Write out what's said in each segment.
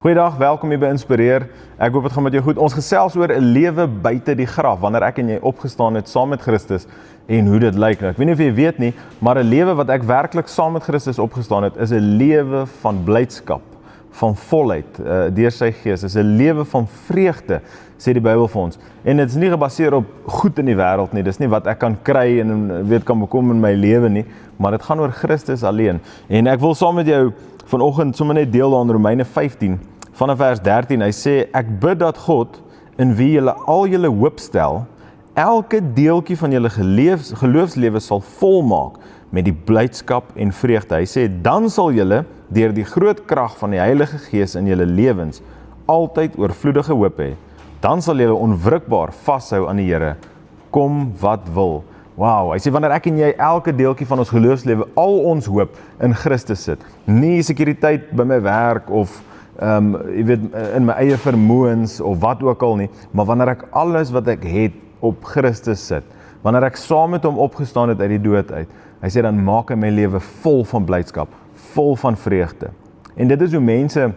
Goeiedag, welkom hier by Inspireer. Ek hoop het gaan met jou goed. Ons gesels oor 'n lewe buite die graf, wanneer ek en jy opgestaan het saam met Christus en hoe dit lyk. Ek weet nie of jy weet nie, maar 'n lewe wat ek werklik saam met Christus opgestaan het, is 'n lewe van blydskap, van volheid, deur sy gees. Is 'n lewe van vreugde, sê die Bybel vir ons. En dit is nie gebaseer op goed in die wêreld nie. Dis nie wat ek kan kry en kan bekom in my lewe nie, maar dit gaan oor Christus alleen. En ek wil saam met jou vanoggend sommer net deel aan Romeine 15 vanaf vers 13. Hy sê, ek bid dat God, in wie julle al julle hoop stel, elke deeltjie van julle geloofslewe sal volmaak met die blydskap en vreugde. Hy sê, dan sal julle deur die groot krag van die Heilige Gees in julle lewens altyd oorvloedige hoop hê. Dan sal julle onwrikbaar vashou aan die Here, kom wat wil. Wow, hy sê, wanneer ek en jy elke deeltjie van ons geloofslewe, al ons hoop in Christus sit, nie sekuriteit by my werk of jy weet, in my eie vermoëns of wat ook al nie, maar wanneer ek alles wat ek het op Christus sit, wanneer ek saam met hom opgestaan het uit die dood uit, hy sê, dan maak hy my lewe vol van blydskap, vol van vreugde. En dit is hoe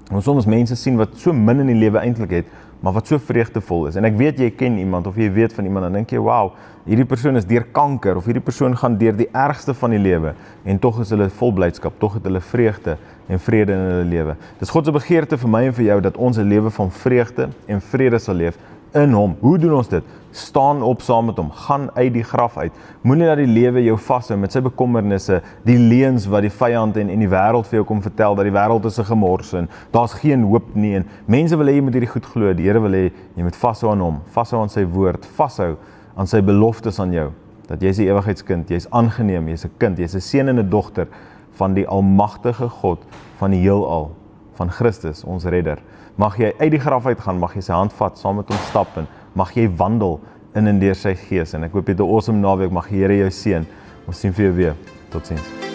ons soms mense sien wat so min in die lewe eintlik het, maar wat so vreugdevol is. En ek weet jy ken iemand, of jy weet van iemand, dan dink jy, wow, hierdie persoon is deur kanker, of hierdie persoon gaan deur die ergste van die lewe, en tog is hulle vol blydskap, tog het hulle vreugde en vrede in hulle lewe. Dis God se begeerte vir my en vir jou, dat ons 'n lewe van vreugde en vrede sal leef in hom. Hoe doen ons dit? Staan op saam met hom, gaan uit die graf uit. Moenie dat die lewe jou vashou met sy bekommernisse, die leuns wat die vyand en die wêreld vir jou kom vertel, dat die wêreld is 'n gemors en daar's geen hoop nie, en mense wil hê jy moet hierdie goed glo, die Here wil hê jy moet vashou aan hom, vashou aan sy woord, vashou aan sy beloftes aan jou, dat jy is die ewigheidskind, jy is aangeneem, jy is 'n kind, jy is 'n seun en 'n dogter van die almagtige God, van die heelal, van Christus, ons redder. Mag jy uit die graf uitgaan, mag jy sy hand vat, saam met hom stap, en mag jy wandel in en deur sy gees. En ek hoop jy het 'n awesome naweek, mag die Here jou seën. Ons sien vir jou weer. Totsiens.